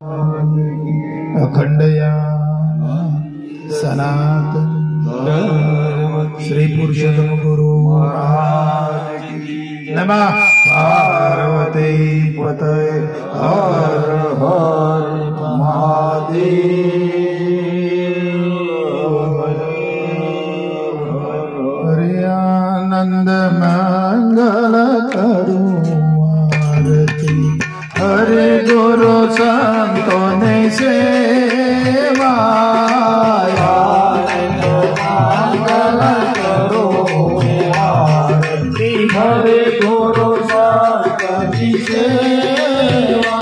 अखंडया सनातन श्री पुरुषोत्तम गुरु महाराज नमः। पार्वती पतये हर हर महादेव। हरे आनंद मंगल करो आरती। हरे गुरु संतों ने सेवा मंगल करो आरती। हरे गुरु संतों की सेवा।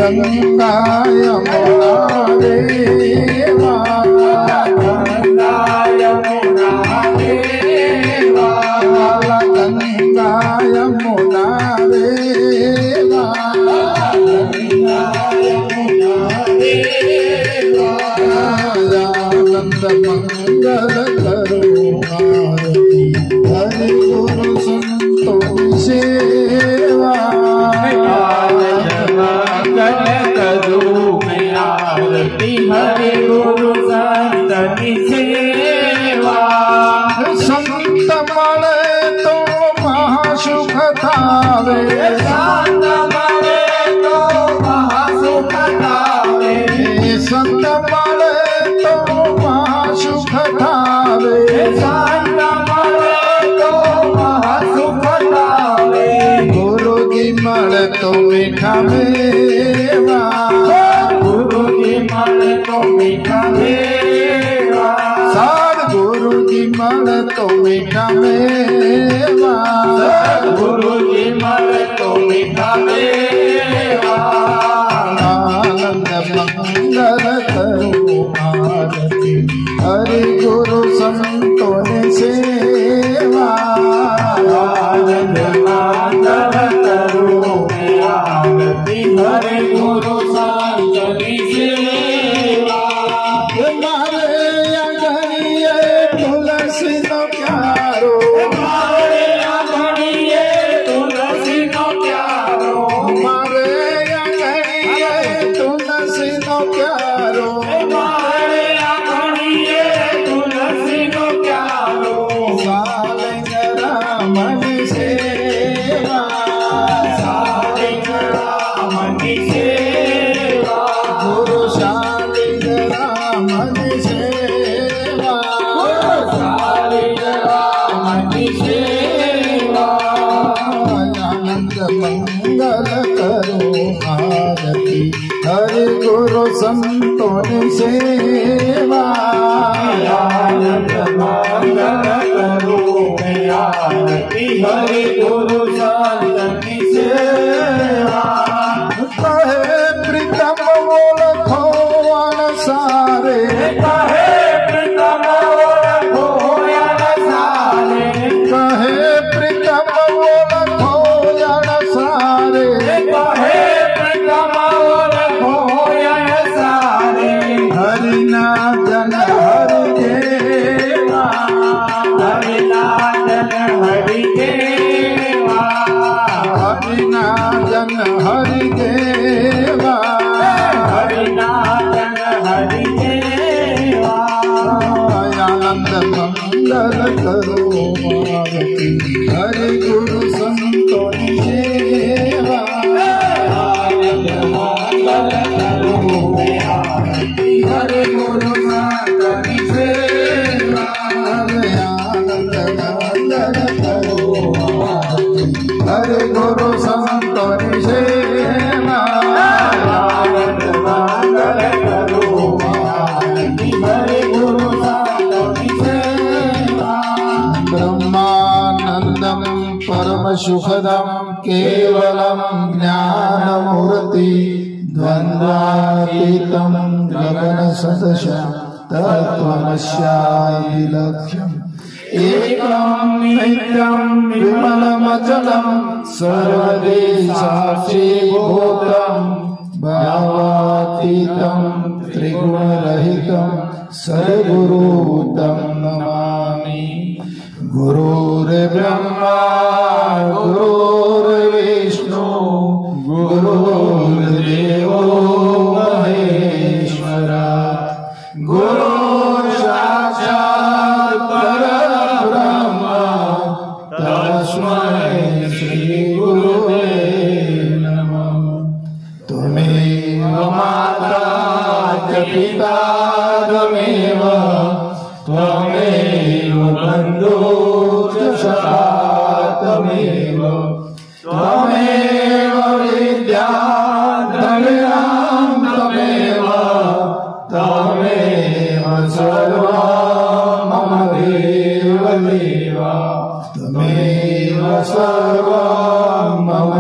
गंगा यमुना देवा, गंगा यमुना देवा, गंगा यमुना देवा, गंगा यमुना देवा। आनंद मंगल करो आरती। हरि गुरु संतों की सेवा। हरे गुरु संत की सेवा। संत मले तो महासुख थावे, संत मले तो महासुख थावे, संत मले तो महासुख थावे, संत मले तो महासुख थावे। गुरु की मल तो मीठा मेवा, गुरु की मल तो मीठा मेवा, सद्गुरु की मल तो मीठा मेवा, सद्गुरु की मल तो मीठा मेवा। आनंद मंगल करो आरती। हरि गुरु संतों ने सेवा। आनंद मंगल करो आरती। हरि गुरु संतों की सेवा। मारे अंगनिये तुलसी नो प्यारो, मारे अंगनिये तुलसी नो प्यारो, मारे अंगनिये तुलसी नो प्यारो, मारे अंगनिये तुलसी नो प्यारो। संतों सेवा आनंद मंगल करो आरती हरि गुरु संत की सेवा कहे प्रीतम ओळखो अणसारे कहे प्रीतम ओळखो अणसारे कहे प्रीतम ओळखो अणसारे कहे प्रीतम ओळखो अणसारे हरिनाथन हरि देवा हरिनाथन हरि देवा हरिनाथन हरि देवा हरिनाथन हरि देवा आनंद मंगल करो आरती हरि गुरु संतों की सेवा आनंद मंगल करो आरती हरि गुरु संत की सेवा आनंद मंगल करो आरती हरि गुरु संतों की सेवा आनंद मंगल करो आरती हरि गुरु संत की सेवा ब्रह्मानंदम परम सुखदम केवलम ज्ञानमूर्ति द्वंद्वातीतम गगन सदृशं तत्त्वमस्यादि लक्ष्यम् एकं नित्यं विमलमचलं सर्वदेशाक्षीभूतं भावातीतं त्रिगुणरहितं सद्गुरुं नमामि गुरुर्ब्रह्मा गुरुर्विष्णु गुरुर्देवो महेश्वरा गुरु साक्षात् परब्रह्म तस्मै श्री गुरुवे नमः त्वमेव माता च पिता त्वमेव त्वमेव बन्धुश्च सखा त्वमेव त्वमेव विद्या द्रविणं त्वमेव त्वमेव सर्वं मम देव देव त्वमेव सर्वं मम